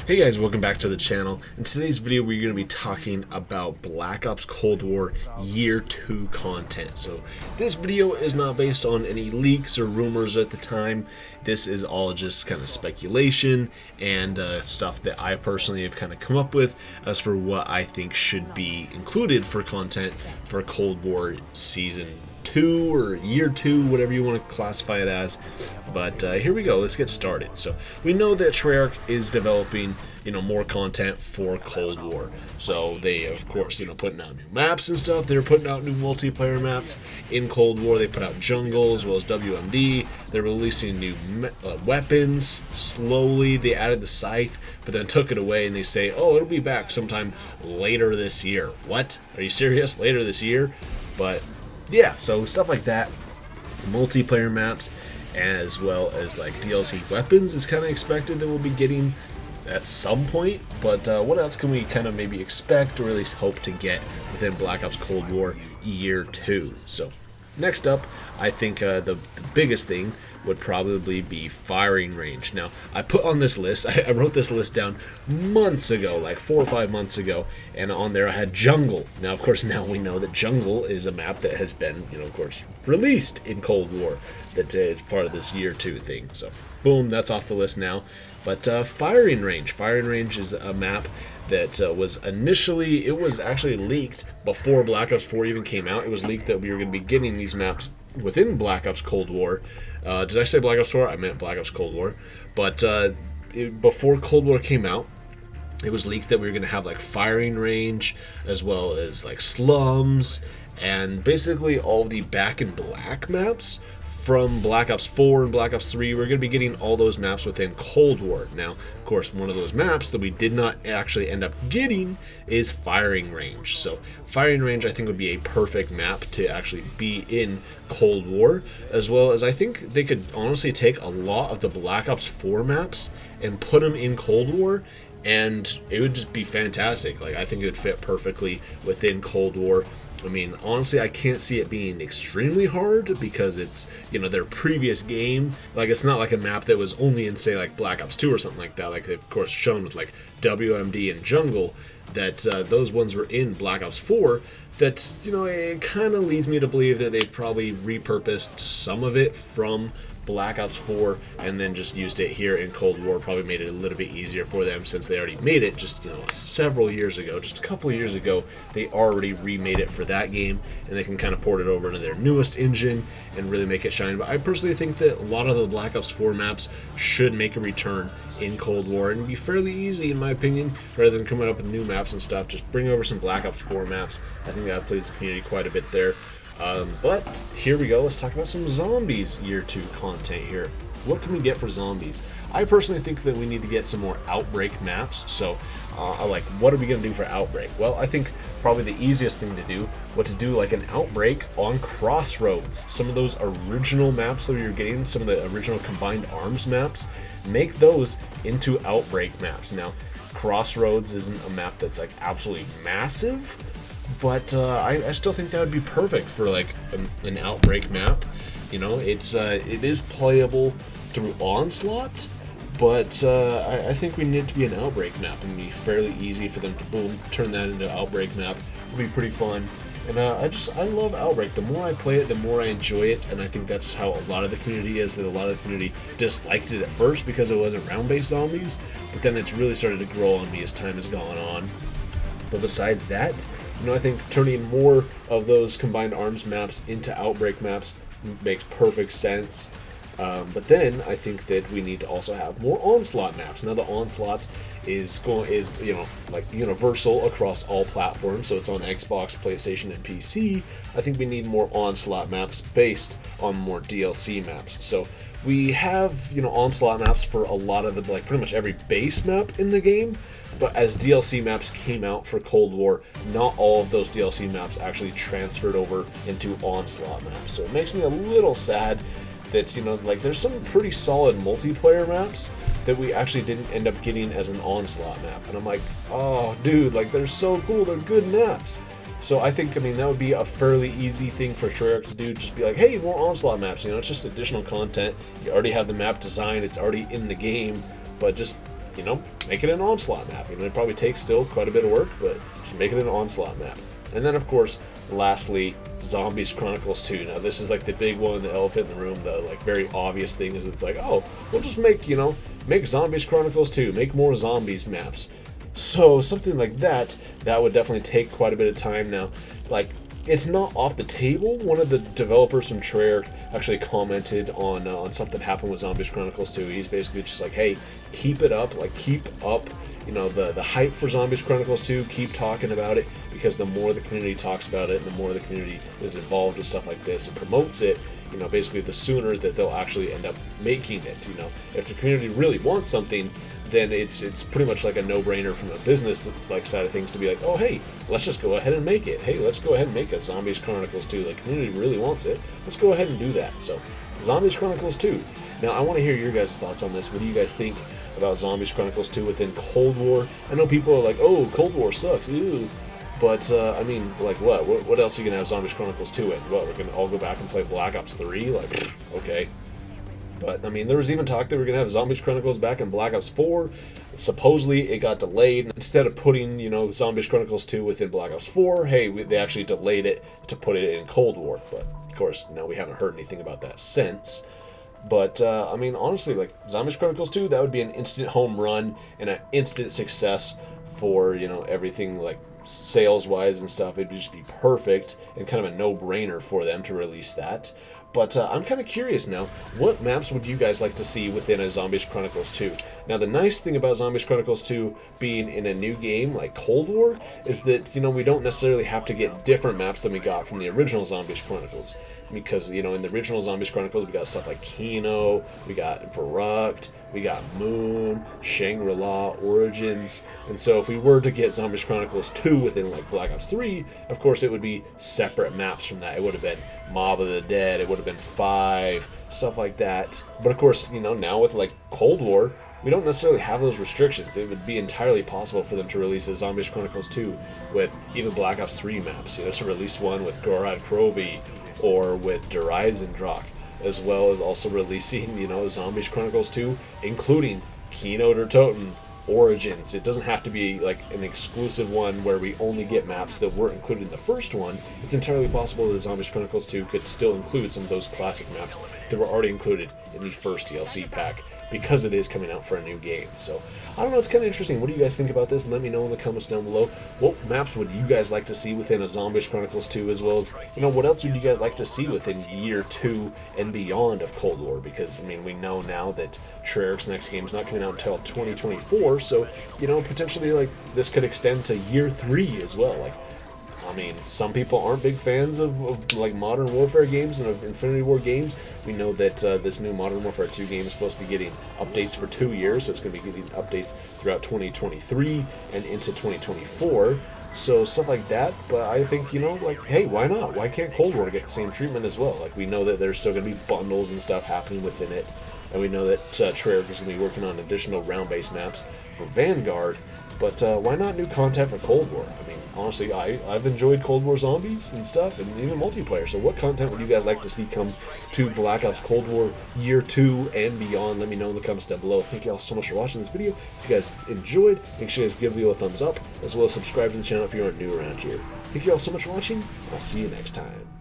Hey guys, welcome back to the channel. In today's video we're going to be talking about Black Ops Cold War Year 2 content. So this video is not based on any leaks or rumors at the time. This is all just kind of speculation and stuff that I personally have kind of come up with as for what I think should be included for content for Cold War Season 2 or Year 2, whatever you want to classify it as. But here we go, let's get started. So we know that Treyarch is developing more content for Cold War. So they, of course, putting out new maps and stuff. They're putting out new multiplayer maps in Cold War. They put out Jungle as well as WMD. They're releasing new weapons slowly. They added the Scythe, but then took it away and they say, oh, it'll be back sometime later this year. What? Are you serious? Later this year? But yeah, so stuff like that. Multiplayer maps as well as like DLC weapons is kind of expected that we'll be getting at some point, but what else can we kind of maybe expect or at least hope to get within Black Ops Cold War Year 2? So next up, I think the biggest thing would probably be firing range. Now, I put on this list, I wrote this list down months ago, like 4 or 5 months ago, and on there I had Jungle. Now, of course, now we know that Jungle is a map that has been, of course, released in Cold War, that is part of this Year 2 thing. So, boom, that's off the list now. But firing range is a map that was initially, it was actually leaked before Black Ops 4 even came out. It was leaked that we were going to be getting these maps within Black Ops Cold War. Did I say Black Ops 4? I meant Black Ops Cold War. But before Cold War came out, it was leaked that we were going to have like firing range as well as like slums and basically all the Back in Black maps from Black Ops 4 and Black Ops 3. We're going to be getting all those maps within Cold War. Now, of course, one of those maps that we did not actually end up getting is Firing Range. So Firing Range, I think, would be a perfect map to actually be in Cold War, as well as I think they could honestly take a lot of the Black Ops 4 maps and put them in Cold War, and it would just be fantastic. Like, I think it would fit perfectly within Cold War. I mean, honestly, I can't see it being extremely hard because it's, their previous game. Like, it's not like a map that was only in, say, like Black Ops 2 or something like that. Like, they've, of course, shown with, like, WMD and Jungle that those ones were in Black Ops 4. That, it kind of leads me to believe that they've probably repurposed some of it from Black Ops 4 and then just used it here in Cold War. Probably made it a little bit easier for them since they already made it just several years ago. Just a couple of years ago, they already remade it for that game, and they can kind of port it over into their newest engine and really make it shine. But I personally think that a lot of the Black Ops 4 maps should make a return in Cold War and be fairly easy, in my opinion, rather than coming up with new maps and stuff. Just bring over some Black Ops 4 maps. I think that pleases the community quite a bit there. But here we go, let's talk about some Zombies Year 2 content here. What can we get for Zombies? I personally think that we need to get some more Outbreak maps. So, what are we going to do for Outbreak? Well, I think probably the easiest thing to do would to do like an Outbreak on Crossroads. Some of those original maps that you're getting, some of the original Combined Arms maps, make those into Outbreak maps. Now, Crossroads isn't a map that's like absolutely massive, but I still think that would be perfect for like an Outbreak map. It is playable through Onslaught, but I think we need it to be an Outbreak map and be fairly easy for them to boom turn that into an Outbreak map. It'll be pretty fun, and I love Outbreak. The more I play it, the more I enjoy it, and I think that's how a lot of the community is. That a lot of the community disliked it at first because it wasn't round-based zombies, but then it's really started to grow on me as time has gone on. But besides that, I think turning more of those Combined Arms maps into Outbreak maps makes perfect sense. But then I think that we need to also have more Onslaught maps. Now the Onslaught is like universal across all platforms, so it's on Xbox, PlayStation, and PC. I think we need more Onslaught maps based on more DLC maps. So we have Onslaught maps for a lot of the pretty much every base map in the game. But as DLC maps came out for Cold War, not all of those DLC maps actually transferred over into Onslaught maps. So it makes me a little sad that, there's some pretty solid multiplayer maps that we actually didn't end up getting as an Onslaught map. And I'm like, oh, dude, they're so cool, they're good maps. So I think, that would be a fairly easy thing for Treyarch to do. Just be like, hey, more Onslaught maps. It's just additional content. You already have the map design, it's already in the game, but just make it an onslaught map. It probably takes still quite a bit of work, but just make it an onslaught map. And then, of course, lastly, Zombies Chronicles 2. Now, this is like the big one, the elephant in the room, the like very obvious thing is it's like, oh, we'll just make, make Zombies Chronicles 2, make more zombies maps. So something like that would definitely take quite a bit of time now. Like, it's not off the table. One of the developers from Treyarch actually commented on something happened with Zombies Chronicles 2. He's basically just like, hey, keep it up, like keep up, the hype for Zombies Chronicles 2, keep talking about it, because the more the community talks about it, and the more the community is involved with stuff like this and promotes it, basically the sooner that they'll actually end up making it. If the community really wants something, then it's pretty much like a no-brainer from a business like side of things to be like, oh, hey, let's just go ahead and make it. Hey, let's go ahead and make a Zombies Chronicles 2. The community really wants it. Let's go ahead and do that. So, Zombies Chronicles 2. Now, I want to hear your guys' thoughts on this. What do you guys think about Zombies Chronicles 2 within Cold War? I know people are like, oh, Cold War sucks, ew. But, I mean, like, what else are you going to have Zombies Chronicles 2 in? What, we're going to all go back and play Black Ops 3? Like, okay. But, I mean, there was even talk that we're going to have Zombies Chronicles back in Black Ops 4. Supposedly, it got delayed. Instead of putting, Zombies Chronicles 2 within Black Ops 4, hey, they actually delayed it to put it in Cold War. But, of course, now we haven't heard anything about that since. But, I mean, honestly, like, Zombies Chronicles 2, that would be an instant home run and an instant success for, everything, like, sales-wise and stuff. It'd just be perfect and kind of a no-brainer for them to release that. But I'm kind of curious now, what maps would you guys like to see within a Zombies Chronicles 2? Now, the nice thing about Zombies Chronicles 2 being in a new game like Cold War is that, we don't necessarily have to get different maps than we got from the original Zombies Chronicles. Because, in the original Zombies Chronicles, we got stuff like Kino, we got Verrucht, we got Moon, Shangri-La, Origins. And so if we were to get Zombies Chronicles 2 within like Black Ops 3, of course it would be separate maps from that. It would have been Mob of the Dead, it would have been 5, stuff like that. But of course, now with like Cold War, we don't necessarily have those restrictions. It would be entirely possible for them to release a Zombies Chronicles 2 with even Black Ops 3 maps. To release one with Gorod Krovi or with Der Eisendrock, as well as also releasing, Zombies Chronicles 2, including Kino der Toten, Origins. It doesn't have to be like an exclusive one where we only get maps that weren't included in the first one. It's entirely possible that Zombies Chronicles 2 could still include some of those classic maps that were already included in the first DLC pack, because it is coming out for a new game. So, I don't know, it's kind of interesting. What do you guys think about this? Let me know in the comments down below. What maps would you guys like to see within a Zombies Chronicles 2, as well as, what else would you guys like to see within year 2 and beyond of Cold War? Because, I mean, we know now that Treyarch's next game is not coming out until 2024, so, potentially, like, this could extend to year 3 as well. Like, I mean, some people aren't big fans of like Modern Warfare games and of Infinity War games. We know that this new Modern Warfare 2 game is supposed to be getting updates for 2 years, so it's going to be getting updates throughout 2023 and into 2024. So stuff like that, but I think, like, hey, why not? Why can't Cold War get the same treatment as well? Like, we know that there's still going to be bundles and stuff happening within it, and we know that Treyarch is going to be working on additional round-based maps for Vanguard, but why not new content for Cold War? I mean, honestly, I've enjoyed Cold War Zombies and stuff, and even multiplayer, so what content would you guys like to see come to Black Ops Cold War Year 2 and beyond? Let me know in the comments down below. Thank you all so much for watching this video. If you guys enjoyed, make sure you guys give the video a thumbs up, as well as subscribe to the channel if you aren't new around here. Thank you all so much for watching, and I'll see you next time.